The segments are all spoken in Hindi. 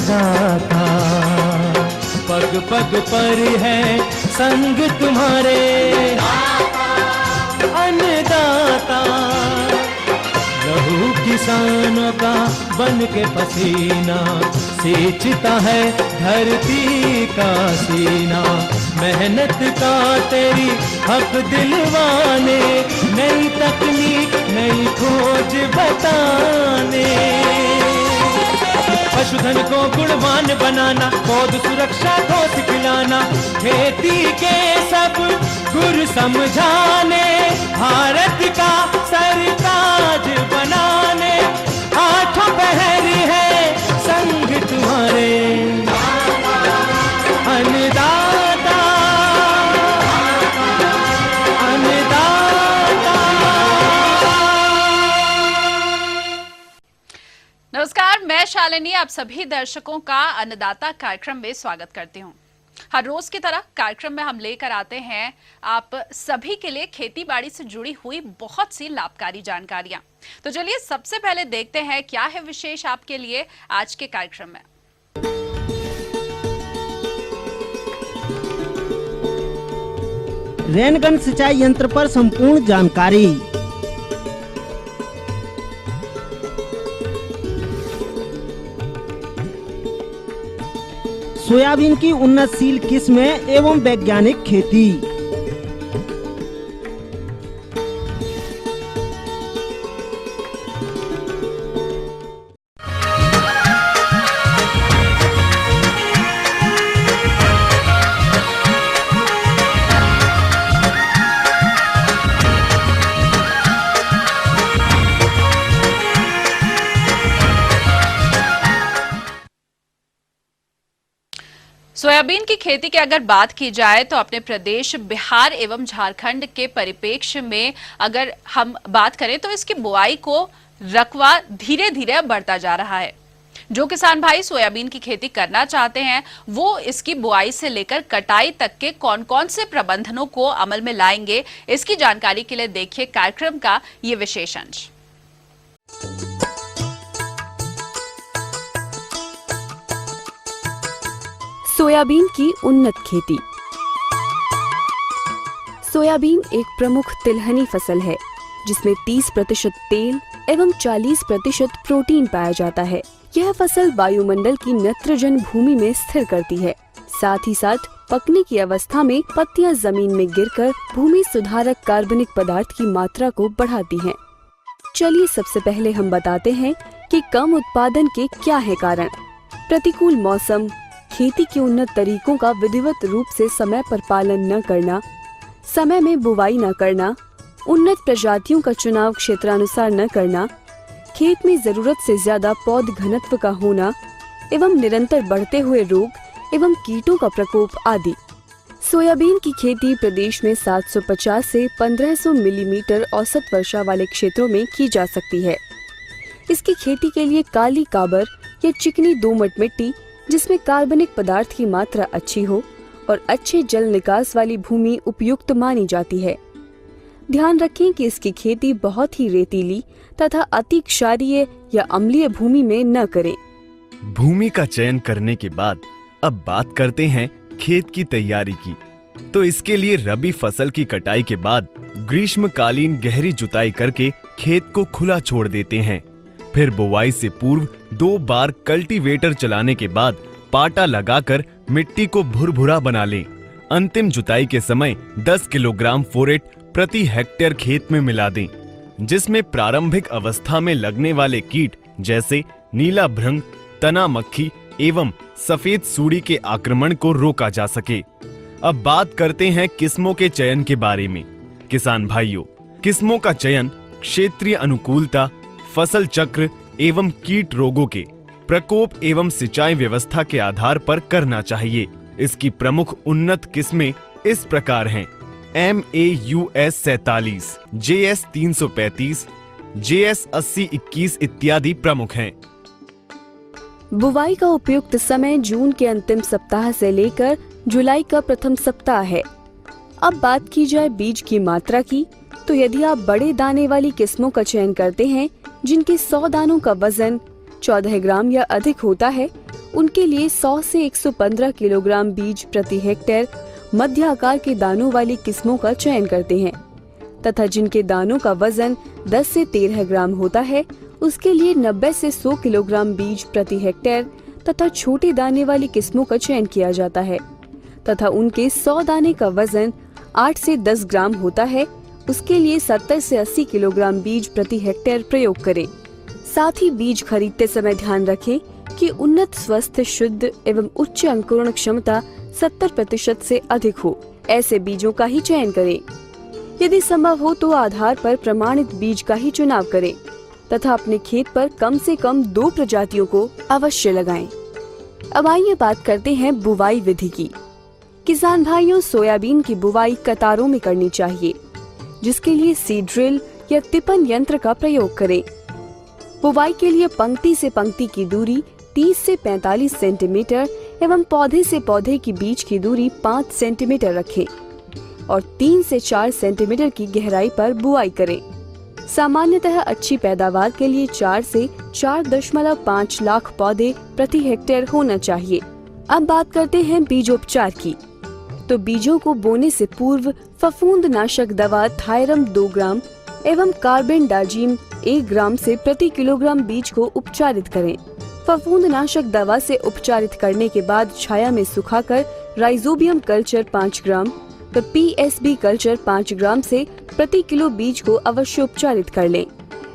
अन्नदाता, पग पग पर है संग तुम्हारे अन्नदाता। लहू किसानों का बन के पसीना सींचता है धरती का सीना। मेहनत का तेरी हक दिलवाने, नई तकनीक नई खोज बताने। पशुधन को गुणवान बनाना, पौध सुरक्षा को सिखलाना, खेती के सब गुर समझाने, भारत का सरताज बनाने। आठों पहर है संग तुम्हारे अन्नदाता, अन्नदाता। नमस्कार, मैं शालिनी आप सभी दर्शकों का अन्नदाता कार्यक्रम में स्वागत करती हूं। हर रोज की तरह कार्यक्रम में हम लेकर आते हैं आप सभी के लिए खेती बाड़ी से जुड़ी हुई बहुत सी लाभकारी जानकारियां। तो चलिए सबसे पहले देखते हैं क्या है विशेष आपके लिए आज के कार्यक्रम में। रेनगन सिंचाई यंत्र पर संपूर्ण जानकारी। सोयाबीन की उन्नतशील किस्में एवं वैज्ञानिक खेती। सोयाबीन की खेती की अगर बात की जाए तो अपने प्रदेश बिहार एवं झारखंड के परिप्रेक्ष्य में अगर हम बात करें तो इसकी बुआई को रकबा धीरे धीरे बढ़ता जा रहा है। जो किसान भाई सोयाबीन की खेती करना चाहते हैं वो इसकी बुआई से लेकर कटाई तक के कौन कौन से प्रबंधनों को अमल में लाएंगे, इसकी जानकारी के लिए देखिए कार्यक्रम का ये विशेष अंश। सोयाबीन की उन्नत खेती। सोयाबीन एक प्रमुख तिलहनी फसल है जिसमें 30% तेल एवं 40% प्रोटीन पाया जाता है। यह फसल वायुमंडल की नाइट्रोजन भूमि में स्थिर करती है। साथ ही साथ पकने की अवस्था में पत्तियां जमीन में गिरकर भूमि सुधारक कार्बनिक पदार्थ की मात्रा को बढ़ाती हैं। चलिए सबसे पहले हम बताते हैं कि कम उत्पादन के क्या है कारण। प्रतिकूल मौसम, खेती के उन्नत तरीकों का विधिवत रूप से समय पर पालन न करना, समय में बुवाई न करना, उन्नत प्रजातियों का चुनाव क्षेत्रानुसार न करना, खेत में जरूरत से ज्यादा पौध घनत्व का होना एवं निरंतर बढ़ते हुए रोग एवं कीटों का प्रकोप आदि। सोयाबीन की खेती प्रदेश में 750 से 1500 मिलीमीटर औसत वर्षा वाले क्षेत्रों में की जा सकती है। इसकी खेती के लिए काली काबर या चिकनी दोमट मिट्टी जिसमें कार्बनिक पदार्थ की मात्रा अच्छी हो और अच्छे जल निकास वाली भूमि उपयुक्त मानी जाती है। ध्यान रखें कि इसकी खेती बहुत ही रेतीली तथा अति क्षारीय या अम्लीय भूमि में न करें। भूमि का चयन करने के बाद अब बात करते हैं खेत की तैयारी की। तो इसके लिए रबी फसल की कटाई के बाद ग्रीष्मकालीन गहरी जुताई करके खेत को खुला छोड़ देते हैं। फिर बुवाई से पूर्व 2 बार कल्टीवेटर चलाने के बाद पाटा लगाकर मिट्टी को भुरभुरा बना लें। अंतिम जुताई के समय 10 किलोग्राम फोरेट प्रति हेक्टेयर खेत में मिला दें, जिसमें प्रारंभिक अवस्था में लगने वाले कीट जैसे नीला भृंग, तना मक्खी एवं सफेद सूड़ी के आक्रमण को रोका जा सके। अब बात करते हैं किस्मों के चयन के बारे में। किसान भाइयों, किस्मों का चयन क्षेत्रीय अनुकूलता, फसल चक्र एवं कीट रोगों के प्रकोप एवं सिंचाई व्यवस्था के आधार पर करना चाहिए। इसकी प्रमुख उन्नत किस्में इस प्रकार हैं: MAUS 47, JS 335, JS 8021 इत्यादि प्रमुख हैं। बुवाई का उपयुक्त समय जून के अंतिम सप्ताह से लेकर जुलाई का प्रथम सप्ताह है। अब बात की जाए बीज की मात्रा की, तो यदि आप बड़े दाने वाली किस्मों का चयन करते हैं जिनके 100 दानों का वजन 14 ग्राम या अधिक होता है, उनके लिए 100 से 115 किलोग्राम बीज प्रति हेक्टेयर मध्य आकार के दानों वाली किस्मों का चयन करते हैं तथा जिनके दानों का वजन 10 से 13 ग्राम होता है उसके लिए 90 से 100 किलोग्राम बीज प्रति हेक्टेयर तथा छोटे दाने वाली किस्मों का चयन किया जाता है तथा उनके 100 दाने का वजन 8 से 10 ग्राम होता है उसके लिए 70 से 80 किलोग्राम बीज प्रति हेक्टेयर प्रयोग करें। साथ ही बीज खरीदते समय ध्यान रखें कि उन्नत, स्वस्थ, शुद्ध एवं उच्च अंकुरण क्षमता 70% से अधिक हो, ऐसे बीजों का ही चयन करें। यदि संभव हो तो आधार पर प्रमाणित बीज का ही चुनाव करें तथा अपने खेत पर कम से कम 2 प्रजातियों को अवश्य लगाएं। अब आइए बात करते हैं बुवाई विधि की। किसान भाइयों, सोयाबीन की बुवाई कतारों में करनी चाहिए, जिसके लिए सीड ड्रिल या तिपन यंत्र का प्रयोग करें। बुवाई के लिए पंक्ति से पंक्ति की दूरी 30 से 45 सेंटीमीटर एवं पौधे से पौधे की बीच की दूरी 5 सेंटीमीटर रखें और 3 से 4 सेंटीमीटर की गहराई पर बुआई करें। सामान्यतः अच्छी पैदावार के लिए 4 से 4.5 लाख पौधे प्रति हेक्टेयर होना चाहिए। अब बात करते हैं बीजोपचार की। तो बीजों को बोने से पूर्व फफूंदनाशक दवा थायरम 2 ग्राम एवं कार्बेंडाजिम 1 ग्राम से प्रति किलोग्राम बीज को उपचारित करें। फफूंदनाशक दवा से उपचारित करने के बाद छाया में सुखाकर राइजोबियम कल्चर 5 ग्राम व PSB कल्चर 5 ग्राम से प्रति किलो बीज को अवश्य उपचारित कर लें।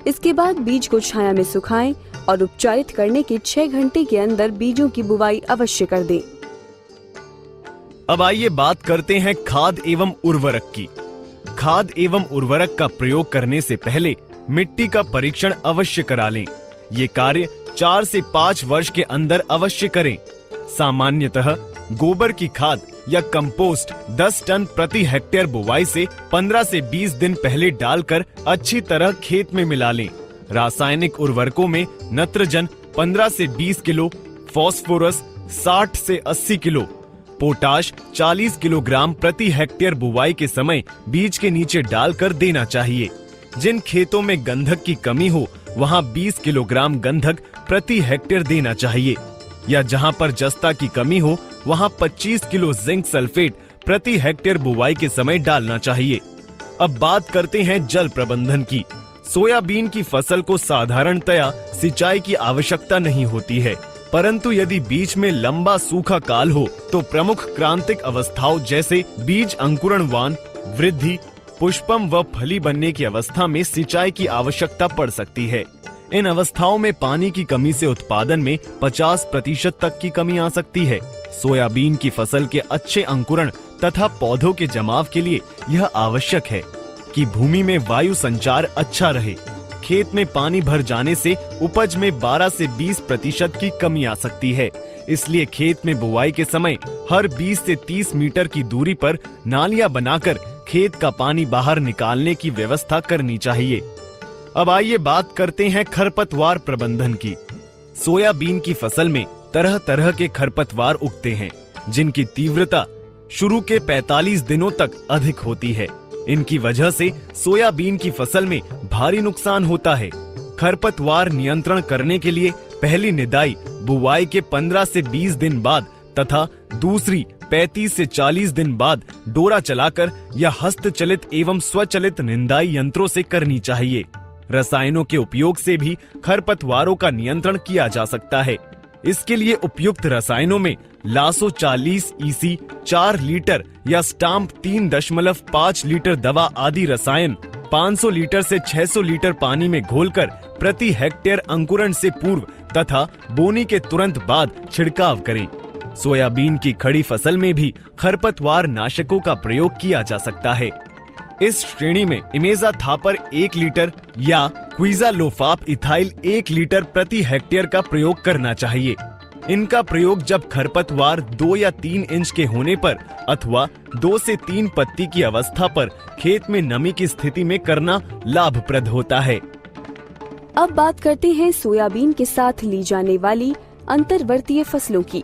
इसके बाद बीज को छाया में सुखाएं और उपचारित करने के 6 घंटे के अंदर बीजों की बुवाई अवश्य कर दें। अब आइए बात करते हैं खाद एवं उर्वरक की। खाद एवं उर्वरक का प्रयोग करने से पहले मिट्टी का परीक्षण अवश्य करा लें। ये कार्य 4 से 5 वर्ष के अंदर अवश्य करें। सामान्यतः गोबर की खाद या कंपोस्ट 10 टन प्रति हेक्टेयर बुवाई से 15 से 20 दिन पहले डालकर अच्छी तरह खेत में मिला लें। रासायनिक उर्वरकों में नत्रजन 15 से 20 किलो, फास्फोरस 60 से 80 किलो, पोटाश 40 किलोग्राम प्रति हेक्टेयर बुवाई के समय बीज के नीचे डालकर देना चाहिए। जिन खेतों में गंधक की कमी हो वहां 20 किलोग्राम गंधक प्रति हेक्टेयर देना चाहिए, या जहां पर जस्ता की कमी हो वहां 25 किलो जिंक सल्फेट प्रति हेक्टेयर बुवाई के समय डालना चाहिए। अब बात करते हैं जल प्रबंधन की। सोयाबीन की फसल को साधारणतया सिंचाई की आवश्यकता नहीं होती है, परंतु यदि बीच में लंबा सूखा काल हो तो प्रमुख क्रांतिक अवस्थाओं जैसे बीज अंकुरणवान, वृद्धि, पुष्पम व फली बनने की अवस्था में सिंचाई की आवश्यकता पड़ सकती है। इन अवस्थाओं में पानी की कमी से उत्पादन में 50% तक की कमी आ सकती है। सोयाबीन की फसल के अच्छे अंकुरण तथा पौधों के जमाव के लिए यह आवश्यक है कि भूमि में वायु संचार अच्छा रहे। खेत में पानी भर जाने से उपज में 12 से 20% की कमी आ सकती है। इसलिए खेत में बुवाई के समय हर 20 से 30 मीटर की दूरी पर नालियां बनाकर खेत का पानी बाहर निकालने की व्यवस्था करनी चाहिए। अब आइए बात करते हैं खरपतवार प्रबंधन की। सोयाबीन की फसल में तरह तरह के खरपतवार उगते हैं, जिनकी तीव्रता शुरू के 45 दिनों तक अधिक होती है। इनकी वजह से सोयाबीन की फसल में भारी नुकसान होता है। खरपतवार नियंत्रण करने के लिए पहली निदाई बुवाई के 15 से 20 दिन बाद तथा दूसरी 35 से 40 दिन बाद डोरा चलाकर या हस्तचलित एवं स्वचलित निंदाई यंत्रों से करनी चाहिए। रसायनों के उपयोग से भी खरपतवारों का नियंत्रण किया जा सकता है। इसके लिए उपयुक्त रसायनों में लासो 40 EC 4 लीटर या स्टाम्प 3.5 लीटर दवा आदि रसायन 500 लीटर से 600 लीटर पानी में घोलकर प्रति हेक्टेयर अंकुरण से पूर्व तथा बोनी के तुरंत बाद छिड़काव करें। सोयाबीन की खड़ी फसल में भी खरपतवार नाशकों का प्रयोग किया जा सकता है। इस श्रेणी में इमेजा थापर 1 लीटर या क्विजालोफाप इथाइल 1 लीटर प्रति हेक्टेयर का प्रयोग करना चाहिए। इनका प्रयोग जब खरपतवार 2 या 3 इंच के होने पर अथवा 2 से 3 पत्ती की अवस्था पर खेत में नमी की स्थिति में करना लाभप्रद होता है। अब बात करते हैं सोयाबीन के साथ ली जाने वाली अंतर्वर्तीय फसलों की।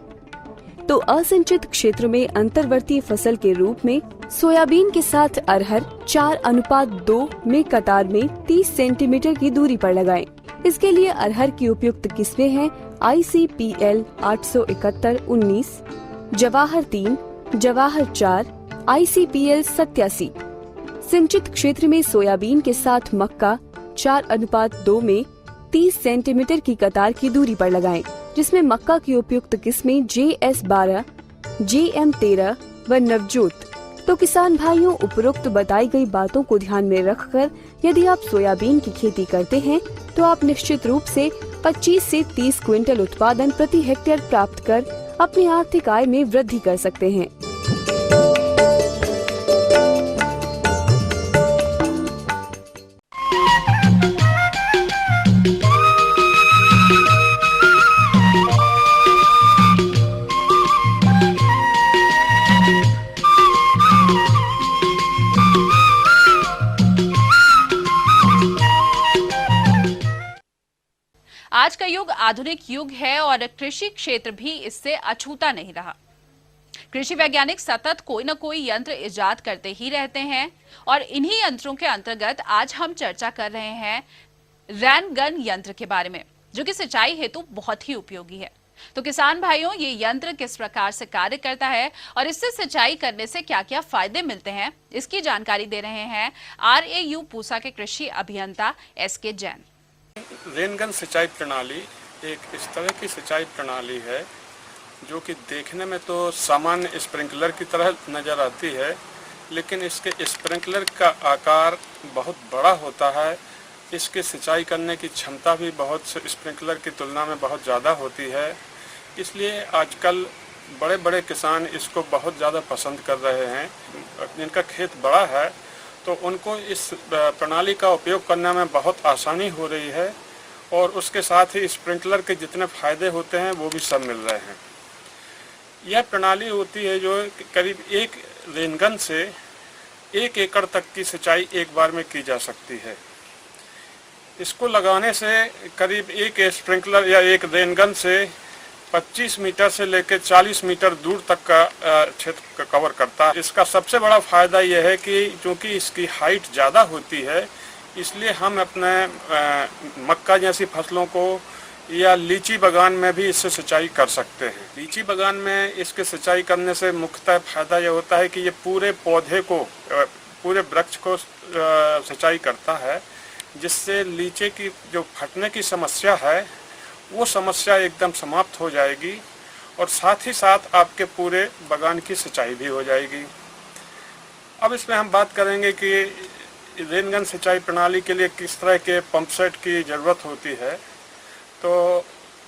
तो असिंचित क्षेत्र में अंतर्वर्तीय फसल के रूप में सोयाबीन के साथ अरहर 4:2 में कतार में 30 सेंटीमीटर की दूरी पर लगाएं। इसके लिए अरहर की उपयुक्त किस्में हैं ICPL 871-19, जवाहर 3, जवाहर 4, ICPL 87। सिंचित क्षेत्र में सोयाबीन के साथ मक्का 4:2 में 30 सेंटीमीटर की कतार की दूरी पर लगाएं, जिसमें मक्का की उपयुक्त किस्में JS12, JM13 व नवजोत। तो किसान भाइयों, उपरोक्त बताई गई बातों को ध्यान में रखकर यदि आप सोयाबीन की खेती करते हैं तो आप निश्चित रूप से 25 से 30 क्विंटल उत्पादन प्रति हेक्टेयर प्राप्त कर अपनी आर्थिक आय में वृद्धि कर सकते हैं। आज का युग आधुनिक युग है और कृषि क्षेत्र भी इससे अछूता नहीं रहा। कृषि वैज्ञानिक सतत कोई न कोई यंत्र इजाद करते ही रहते हैं और इन्हीं यंत्रों के अंतर्गत आज हम चर्चा कर रहे हैं रैन गन यंत्र के बारे में, जो कि सिंचाई हेतु बहुत ही उपयोगी है। तो किसान भाइयों, ये यंत्र किस प्रकार से कार्य करता है और इससे सिंचाई करने से क्या क्या फायदे मिलते हैं, इसकी जानकारी दे रहे हैं RAU पूसा के कृषि अभियंता SK जैन। रेनगन सिंचाई प्रणाली एक इस तरह की सिंचाई प्रणाली है जो कि देखने में तो सामान्य स्प्रिंकलर की तरह नज़र आती है, लेकिन इसके स्प्रिंकलर का आकार बहुत बड़ा होता है। इसके सिंचाई करने की क्षमता भी बहुत से स्प्रिंकलर की तुलना में बहुत ज़्यादा होती है। इसलिए आजकल बड़े बड़े किसान इसको बहुत ज़्यादा पसंद कर रहे हैं। जिनका खेत बड़ा है तो उनको इस प्रणाली का उपयोग करने में बहुत आसानी हो रही है और उसके साथ ही स्प्रिंकलर के जितने फ़ायदे होते हैं वो भी सब मिल रहे हैं। यह प्रणाली होती है जो करीब एक रेनगन से 1 एकड़ तक की सिंचाई एक बार में की जा सकती है। इसको लगाने से करीब एक स्प्रिंकलर या एक रेनगन से 25 मीटर से लेकर 40 मीटर दूर तक का क्षेत्र कवर करता है। इसका सबसे बड़ा फ़ायदा यह है कि चूँकि इसकी हाइट ज़्यादा होती है, इसलिए हम अपने मक्का जैसी फसलों को या लीची बागान में भी इससे सिंचाई कर सकते हैं। लीची बागान में इसके सिंचाई करने से मुख्यतः फ़ायदा यह होता है कि ये पूरे पौधे को, पूरे वृक्ष को सिंचाई करता है, जिससे लीची की जो फटने की समस्या है वो समस्या एकदम समाप्त हो जाएगी और साथ ही साथ आपके पूरे बागान की सिंचाई भी हो जाएगी। अब इसमें हम बात करेंगे कि रेनगन सिंचाई प्रणाली के लिए किस तरह के पंप सेट की ज़रूरत होती है। तो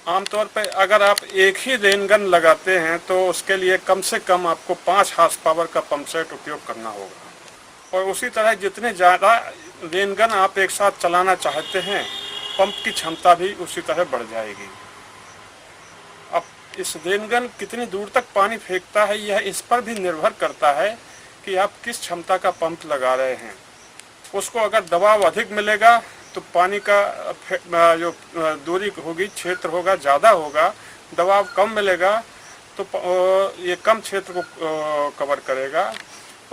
आमतौर पर अगर आप एक ही रेनगन लगाते हैं तो उसके लिए कम से कम आपको 5 हार्स पावर का पंप सेट उपयोग करना होगा और उसी तरह जितने ज़्यादा रेनगन आप एक साथ चलाना चाहते हैं, पंप की क्षमता भी उसी तरह बढ़ जाएगी। अब इस रेनगन कितनी दूर तक पानी फेंकता है, यह इस पर भी निर्भर करता है कि आप किस क्षमता का पंप लगा रहे हैं। उसको अगर दबाव अधिक मिलेगा तो पानी का जो दूरी होगी, क्षेत्र होगा, ज़्यादा होगा। दबाव कम मिलेगा तो ये कम क्षेत्र को कवर करेगा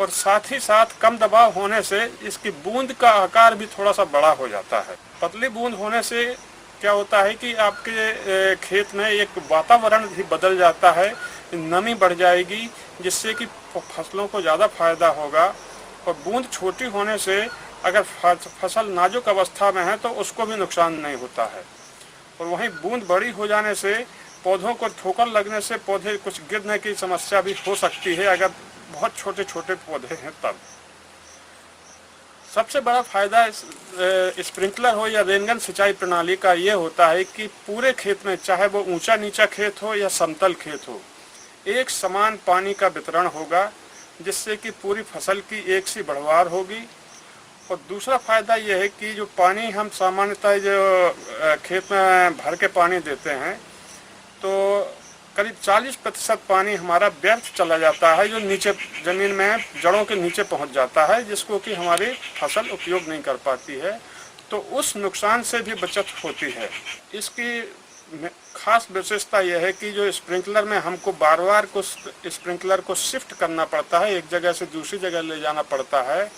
और साथ ही साथ कम दबाव होने से इसकी बूंद का आकार भी थोड़ा सा बड़ा हो जाता है। पतली बूंद होने से क्या होता है कि आपके खेत में एक वातावरण भी बदल जाता है, नमी बढ़ जाएगी, जिससे कि फसलों को ज़्यादा फायदा होगा। और बूंद छोटी होने से अगर फसल नाजुक अवस्था में है तो उसको भी नुकसान नहीं होता है। और वहीं बूंद बड़ी हो जाने से पौधों को ठोकर लगने से पौधे कुछ गिरने की समस्या भी हो सकती है, अगर बहुत छोटे छोटे पौधे हैं तब। सबसे बड़ा फायदा स्प्रिंकलर हो या रेनगन सिंचाई प्रणाली का ये होता है कि पूरे खेत में, चाहे वो ऊंचा नीचा खेत हो या समतल खेत हो, एक समान पानी का वितरण होगा, जिससे कि पूरी फसल की एक सी बढ़वार होगी। और दूसरा फायदा यह है कि जो पानी हम सामान्यतः जो खेत में भर के पानी देते हैं तो करीब 40% पानी हमारा व्यर्थ चला जाता है, जो नीचे ज़मीन में जड़ों के नीचे पहुंच जाता है, जिसको कि हमारी फसल उपयोग नहीं कर पाती है। तो उस नुकसान से भी बचत होती है। इसकी खास विशेषता यह है कि जो स्प्रिंकलर में हमको बार बार स्प्रिंकलर को शिफ्ट करना पड़ता है, एक जगह से दूसरी जगह ले जाना पड़ता है,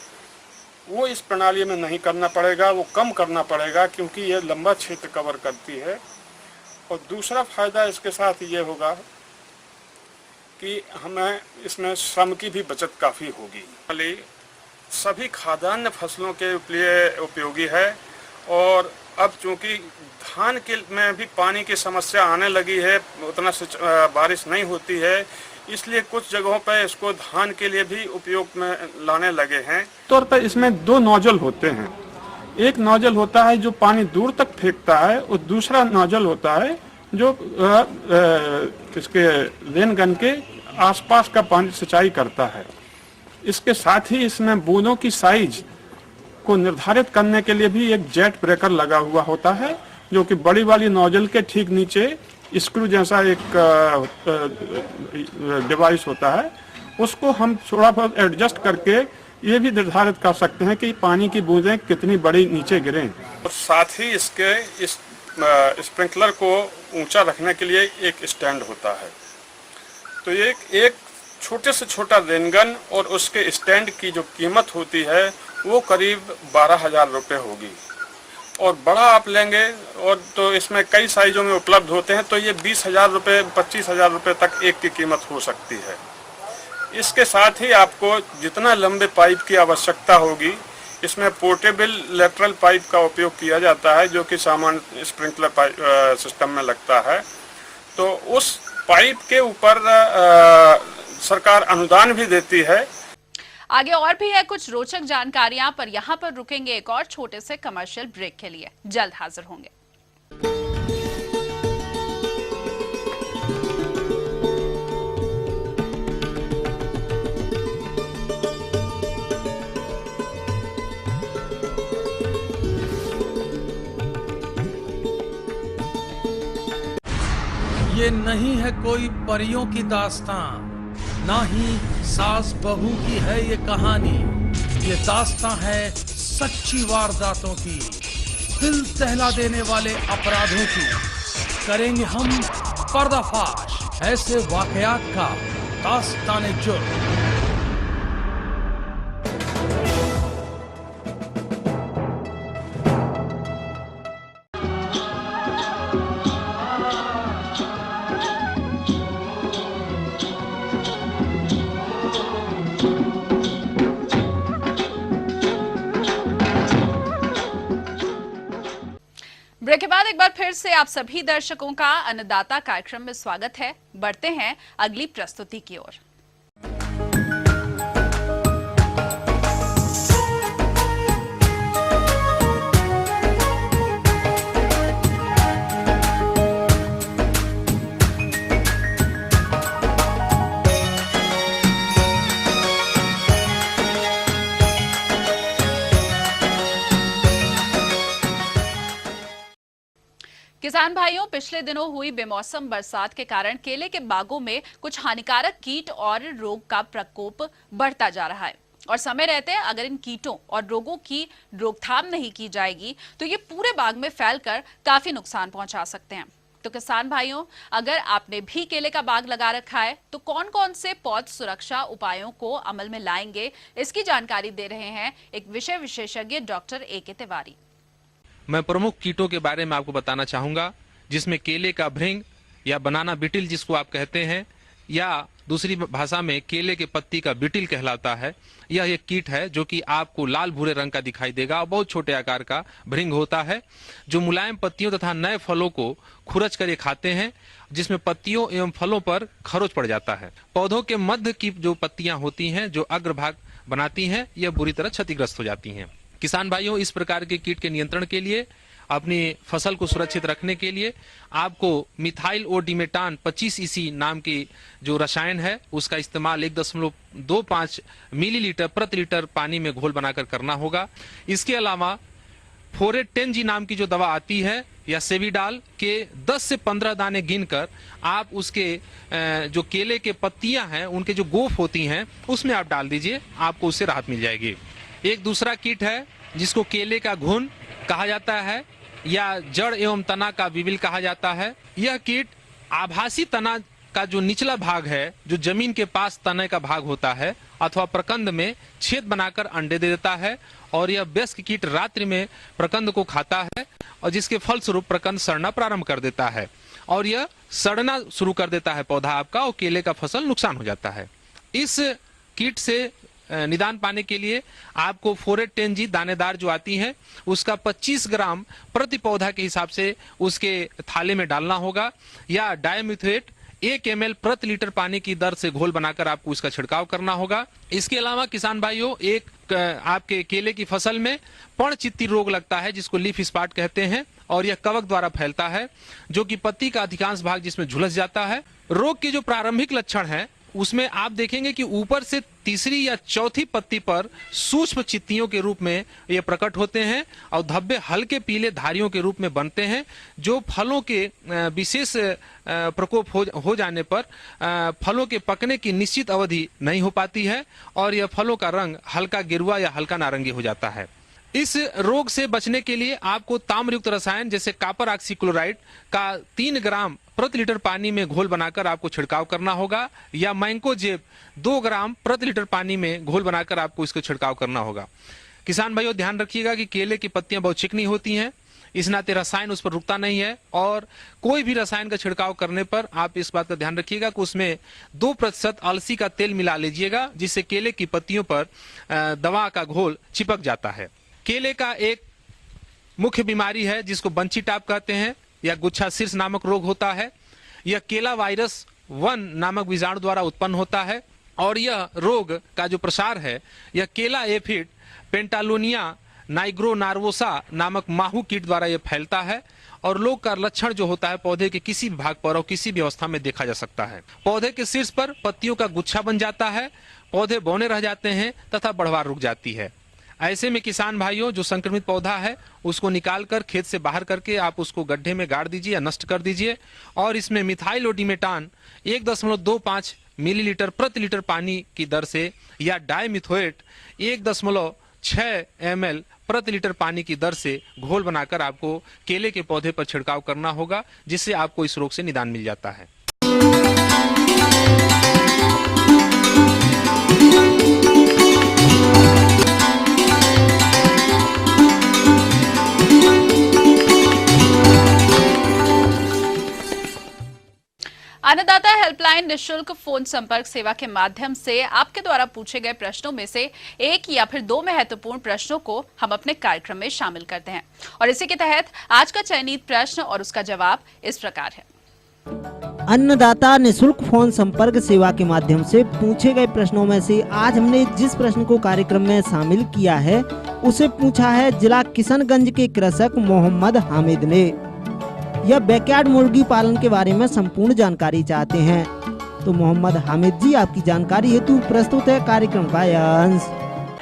वो इस प्रणाली में नहीं करना पड़ेगा, वो कम करना पड़ेगा, क्योंकि ये लंबा क्षेत्र कवर करती है। और दूसरा फायदा इसके साथ ये होगा कि हमें इसमें श्रम की भी बचत काफ़ी होगी। सभी खाद्यान्न फसलों के लिए उपयोगी है। और अब चूंकि धान के में भी पानी की समस्या आने लगी है, उतना बारिश नहीं होती है, इसलिए कुछ जगहों पर इसको धान के लिए भी उपयोग में लाने लगे हैं। तौर पर इसमें दो नोजल होते हैं। एक नोजल होता है जो पानी दूर तक फेंकता है, और दूसरा नोजल होता है जो इसके रेन गन के आसपास का पानी सिंचाई करता है। इसके साथ ही इसमें बूंदों की साइज को निर्धारित करने के लिए भी एक जेट ब्रेकर लगा हुआ होता है, जो कि बड़ी वाली नोजल के ठीक नीचे स्क्रू जैसा एक डिवाइस होता है। उसको हम थोड़ा बहुत एडजस्ट करके ये भी निर्धारित कर सकते हैं कि पानी की बूंदें कितनी बड़ी नीचे गिरें। और साथ ही इसके इस स्प्रिंकलर को ऊंचा रखने के लिए एक स्टैंड होता है। तो ये एक छोटे से छोटा रेनगन और उसके स्टैंड की जो कीमत होती है वो करीब 12,000 रुपये होगी। और बड़ा आप लेंगे और तो इसमें कई साइजों में उपलब्ध होते हैं, तो ये 20,000 रुपये 25,000 रुपये तक एक की कीमत हो सकती है। इसके साथ ही आपको जितना लंबे पाइप की आवश्यकता होगी, इसमें पोर्टेबल लेटरल पाइप का उपयोग किया जाता है, जो कि सामान्य स्प्रिंकलर पाइप सिस्टम में लगता है। तो उस पाइप के ऊपर सरकार अनुदान भी देती है। आगे और भी है कुछ रोचक जानकारियां, पर यहां पर रुकेंगे एक और छोटे से कमर्शियल ब्रेक के लिए। जल्द हाजिर होंगे। ये नहीं है कोई परियों की दास्तां, ना ही सास बहू की है ये कहानी। ये दास्तां है सच्ची वारदातों की, दिल दहला देने वाले अपराधों की। करेंगे हम पर्दाफाश ऐसे वाकयात का, दास्ताने जुर्म। ब्रेक के बाद एक बार फिर से आप सभी दर्शकों का अन्नदाता कार्यक्रम में स्वागत है। बढ़ते हैं अगली प्रस्तुति की ओर। किसान भाइयों, पिछले दिनों हुई बेमौसम बरसात के कारण केले के बागों में कुछ हानिकारक कीट और रोग का प्रकोप बढ़ता जा रहा है। और समय रहते अगर इन कीटों और रोगों की रोकथाम नहीं की जाएगी तो ये पूरे बाग में फैलकर काफी नुकसान पहुंचा सकते हैं। तो किसान भाइयों, अगर आपने भी केले का बाग लगा रखा है तो कौन कौन से पौध सुरक्षा उपायों को अमल में लाएंगे, इसकी जानकारी दे रहे हैं एक विषय विशेषज्ञ डॉक्टर ए.के. तिवारी। मैं प्रमुख कीटों के बारे में आपको बताना चाहूंगा, जिसमें केले का भृंग या बनाना बीटिल जिसको आप कहते हैं, या दूसरी भाषा में केले के पत्ती का बीटिल कहलाता है। यह एक कीट है जो कि आपको लाल भूरे रंग का दिखाई देगा और बहुत छोटे आकार का भृंग होता है, जो मुलायम पत्तियों तथा नए फलों को खुरच कर ये खाते हैं, जिसमें पत्तियों एवं फलों पर खरोच पड़ जाता है। पौधों के मध्य की जो पत्तियां होती हैं, जो अग्रभाग बनाती हैं, यह बुरी तरह क्षतिग्रस्त हो जाती हैं। किसान भाइयों, इस प्रकार के कीट के नियंत्रण के लिए, अपनी फसल को सुरक्षित रखने के लिए आपको मिथाइल ओ डिमेटान 25 EC नाम की जो रसायन है उसका इस्तेमाल 1.25 मिलीलीटर प्रति लीटर पानी में घोल बनाकर करना होगा। इसके अलावा फोरेट 10G नाम की जो दवा आती है या सेविडाल के 10 से 15 दाने गिनकर आप उसके जो केले के पत्तियां हैं उनके जो गोफ होती हैं उसमें आप डाल दीजिए, आपको उससे राहत मिल जाएगी। एक दूसरा कीट है जिसको केले का घुन कहा जाता है या जड़ एवं तना का विविल कहा जाता है। यह कीट आभासी तना का जो निचला भाग है, जो जमीन के पास तने का भाग होता है, अथवा प्रकंद में छेद बनाकर अंडे दे देता है और यह वयस्क कीट रात्रि में प्रकंद को खाता है और जिसके फलस्वरूप प्रकंद सड़ना प्रारंभ कर देता है और यह सड़ना शुरू कर देता है पौधा आपका और केले का फसल नुकसान हो जाता है। इस कीट से निदान पाने के लिए आपको 4-10G दानेदार जो आती है उसका 25 ग्राम प्रति पौधा के हिसाब से उसके थाले में डालना होगा या डायमिथोएट 1 ml प्रति लीटर पानी की दर से घोल बनाकर आपको इसका छिड़काव करना होगा। इसके अलावा किसान भाइयों आपके केले की फसल में पर्णचित्ती रोग लगता है जिसको लीफ स्पॉट कहते हैं और यह कवक द्वारा फैलता है जो कि पत्ती का अधिकांश भाग जिसमें झुलस जाता है। रोग के जो प्रारंभिक लक्षण है उसमें आप देखेंगे कि ऊपर से तीसरी या चौथी पत्ती पर सूक्ष्म चित्तियों के रूप में ये प्रकट होते हैं और धब्बे हल्के पीले धारियों के रूप में बनते हैं जो फलों के विशेष प्रकोप हो जाने पर फलों के पकने की निश्चित अवधि नहीं हो पाती है और यह फलों का रंग हल्का गेरुआ या हल्का नारंगी हो जाता है। इस रोग से बचने के लिए आपको ताम्रयुक्त रसायन जैसे कॉपर ऑक्सीक्लोराइड का 3 ग्राम प्रति लीटर पानी में घोल बनाकर आपको छिड़काव करना होगा या मैंकोजेब 2 ग्राम प्रति लीटर पानी में घोल बनाकर आपको इसको छिड़काव करना होगा। किसान भाइयों ध्यान रखिएगा कि केले की पत्तियां बहुत चिकनी होती हैं, इस नाते रसायन उस पर रुकता नहीं है और कोई भी रसायन का छिड़काव करने पर आप इस बात का ध्यान रखिएगा कि उसमें 2% अलसी का तेल मिला लीजिएगा जिससे केले की पत्तियों पर दवा का घोल चिपक जाता है। केले का एक मुख्य बीमारी है जिसको बंची टाप कहते हैं या गुच्छा शीर्ष नामक रोग होता है। यह केला वायरस 1 नामक विषाणु द्वारा उत्पन्न होता है और यह रोग का जो प्रसार है यह केला एफिड पेंटालोनिया नाइग्रोनार्वोसा नामक माहू कीट द्वारा यह फैलता है और रोग का लक्षण जो होता है पौधे के किसी भी भाग पर और किसी भी अवस्था में देखा जा सकता है। पौधे के शीर्ष पर पत्तियों का गुच्छा बन जाता है, पौधे बौने रह जाते हैं तथा बढ़वार रुक जाती है। ऐसे में किसान भाइयों जो संक्रमित पौधा है उसको निकालकर खेत से बाहर करके आप उसको गड्ढे में गाड़ दीजिए या नष्ट कर दीजिए और इसमें मिथाइलोडिमेटान 1.25 मिलीलीटर प्रति लीटर पानी की दर से या डायमिथोएट 1.6 ml प्रति लीटर पानी की दर से घोल बनाकर आपको केले के पौधे पर छिड़काव करना होगा जिससे आपको इस रोग से निदान मिल जाता है। अन्नदाता हेल्पलाइन निशुल्क फोन संपर्क सेवा के माध्यम से आपके द्वारा पूछे गए प्रश्नों में से एक या फिर 2 महत्वपूर्ण प्रश्नों को हम अपने कार्यक्रम में शामिल करते हैं और इसी के तहत आज का चयनित प्रश्न और उसका जवाब इस प्रकार है। अन्नदाता निशुल्क फोन संपर्क सेवा के माध्यम से पूछे गए प्रश्नों में से आज हमने जिस प्रश्न को कार्यक्रम में शामिल किया है उसे पूछा है जिला किशनगंज के कृषक मोहम्मद हामिद ने। यह बैकयार्ड मुर्गी पालन के बारे में संपूर्ण जानकारी चाहते हैं। तो मोहम्मद हामिद जी आपकी जानकारी हेतु प्रस्तुत है कार्यक्रम का यह अंश।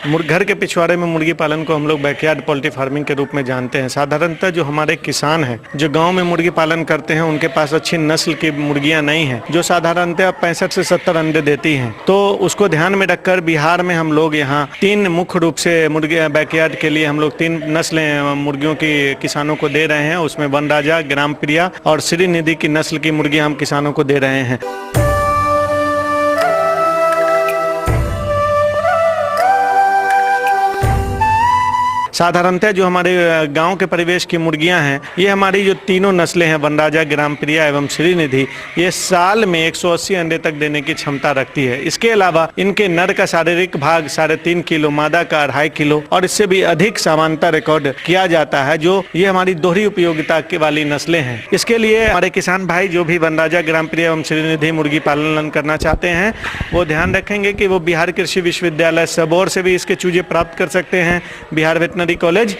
घर के पिछवाड़े में मुर्गी पालन को हम लोग बैकयार्ड पोल्ट्री फार्मिंग के रूप में जानते हैं। साधारणतः जो हमारे किसान हैं जो गांव में मुर्गी पालन करते हैं उनके पास अच्छी नस्ल की मुर्गियां नहीं हैं जो साधारणतः 65 से 70 अंडे देती हैं। तो उसको ध्यान में रखकर बिहार में हम लोग यहाँ 3 मुख्य रूप से मुर्गी बैकयार्ड के लिए हम लोग 3 नस्लें मुर्गियों की किसानों को दे रहे हैं। उसमें वनराजा, ग्राम प्रिया और श्रीनिधि की नस्ल की मुर्गियाँ हम किसानों को दे रहे हैं। साधारणतः जो हमारे गांव के परिवेश की मुर्गियां हैं ये हमारी जो तीनों नस्लें हैं वनराजा, ग्राम प्रिया एवं श्रीनिधि ये साल में 180 अंडे तक देने की क्षमता रखती है। इसके अलावा इनके नर का शारीरिक भाग 3.5 किलो, मादा का 2.5 किलो और इससे भी अधिक समानता रिकॉर्ड किया जाता है जो ये हमारी दोहरी उपयोगिता की वाली नस्लें हैं। इसके लिए हमारे किसान भाई जो भी वनराजा, ग्राम प्रिया एवं श्रीनिधि मुर्गी पालन करना चाहते हैं वो ध्यान रखेंगे कि वो बिहार कृषि विश्वविद्यालय सबौर से भी इसके चूजे प्राप्त कर सकते हैं। बिहार वेटनरी कॉलेज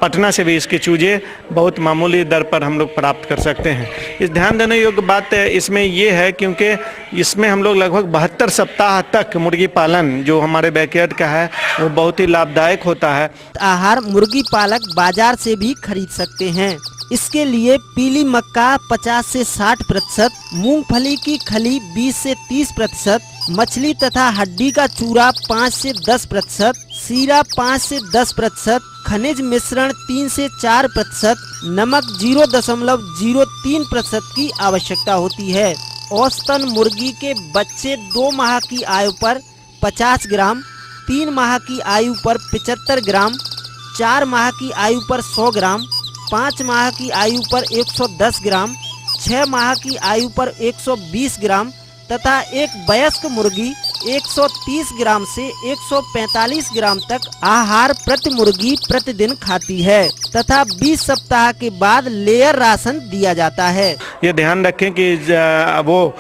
पटना से भी इसके चूजे बहुत मामूली दर पर हम लोग प्राप्त कर सकते हैं। इस ध्यान देने योग्य बात इसमें ये है क्योंकि इसमें हम लोग लगभग 72 सप्ताह तक मुर्गी पालन जो हमारे बैकयार्ड का है वो बहुत ही लाभदायक होता है। आहार मुर्गी पालक बाजार से भी खरीद सकते हैं। इसके लिए पीली मक्का 50 से 60%, मूंगफली की खली 20 से 30%, मछली तथा हड्डी का चूरा 5 से 10%, सीरा 5 से 10%, खनिज मिश्रण 3 से 4%, नमक 0.03% की आवश्यकता होती है। औसतन मुर्गी के बच्चे 2 माह की आयु पर 50 ग्राम, 3 माह की आयु पर 75 ग्राम, 4 माह की आयु पर 100 ग्राम, 5 माह की आयु पर 110 ग्राम, 6 माह की आयु पर 120 ग्राम तथा एक वयस्क मुर्गी 130 ग्राम से 145 ग्राम तक आहार प्रति मुर्गी प्रतिदिन खाती है तथा 20 सप्ताह के बाद लेयर राशन दिया जाता है। ये ध्यान रखें कि वो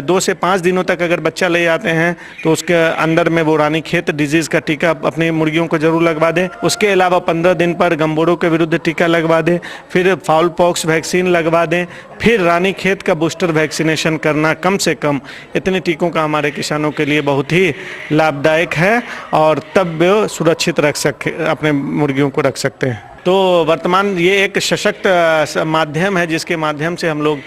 2 से 5 दिनों तक अगर बच्चा ले आते हैं तो उसके अंदर में वो रानीखेत डिजीज का टीका अपनी मुर्गियों को जरूर लगवा दें। उसके अलावा 15 दिन पर गम्बोरों के विरुद्ध टीका लगवा दें, फिर फाउल पॉक्स वैक्सीन लगवा दें, फिर रानीखेत का बूस्टर वैक्सीनेशन करना। कम से कम इतने टीकों का हमारे किसानों के लिए बहुत ही लाभदायक है और तब वो सुरक्षित रख सके, अपने मुर्गियों को रख सकते हैं। तो वर्तमान ये एक सशक्त माध्यम है जिसके माध्यम से हम लोग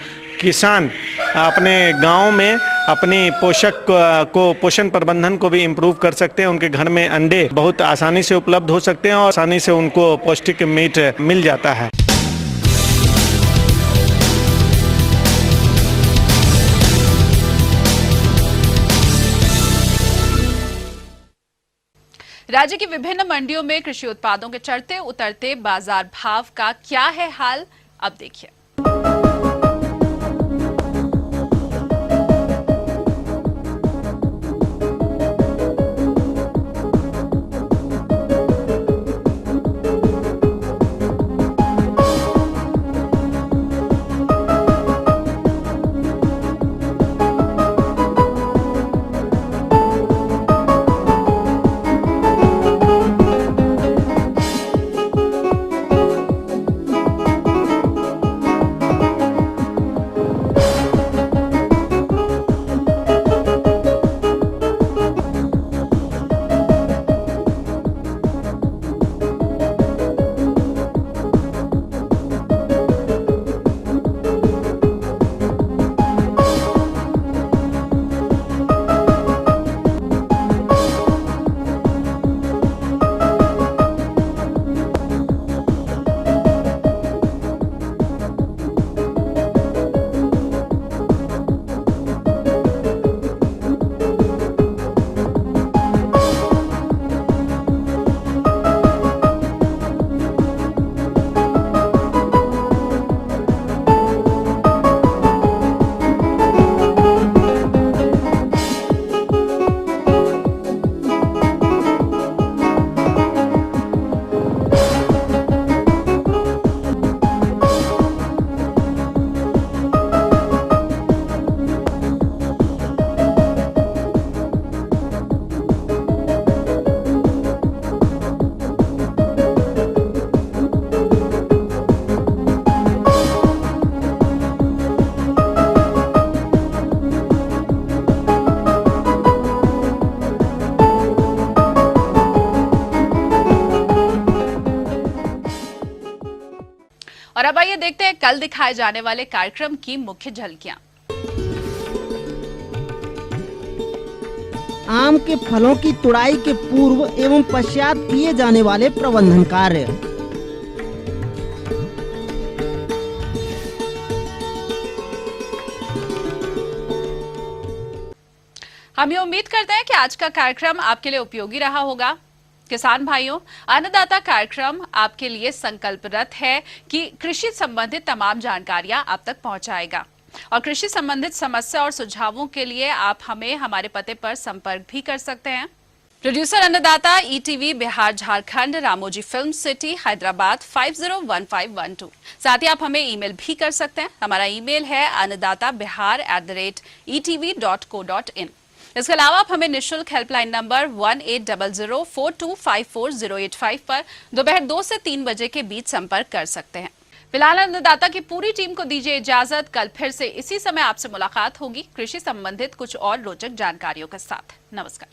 किसान अपने गांव में अपनी पोषण प्रबंधन को भी इम्प्रूव कर सकते हैं। उनके घर में अंडे बहुत आसानी से उपलब्ध हो सकते हैं और आसानी से उनको पौष्टिक मीट मिल जाता है। राज्य की विभिन्न मंडियों में कृषि उत्पादों के चढ़ते उतरते बाजार भाव का क्या है हाल, अब देखिए। और अब आइए देखते हैं कल दिखाए जाने वाले कार्यक्रम की मुख्य झलकियां। आम के फलों की तुड़ाई के पूर्व एवं पश्चात किए जाने वाले प्रबंधन कार्य। हम ये उम्मीद करते हैं कि आज का कार्यक्रम आपके लिए उपयोगी रहा होगा। किसान भाइयों, अन्नदाता कार्यक्रम आपके लिए संकल्परत है कि कृषि संबंधित तमाम जानकारियां आप तक पहुंचाएगा और कृषि संबंधित समस्या और सुझावों के लिए आप हमें हमारे पते पर संपर्क भी कर सकते हैं। प्रोड्यूसर अन्नदाता, ETV Bihar Jharkhand, Ramoji film city, Hyderabad 501512। साथ ही आप हमें ईमेल भी कर सकते हैं। हमारा ईमेल है annadatabihar@etv.co.in। इसके अलावा आप हमें निःशुल्क हेल्पलाइन नंबर 180042540885 पर दोपहर 2 से 3 बजे के बीच संपर्क कर सकते हैं। फिलहाल अन्नदाता की पूरी टीम को दीजिए इजाजत। कल फिर से इसी समय आपसे मुलाकात होगी कृषि संबंधित कुछ और रोचक जानकारियों के साथ। नमस्कार।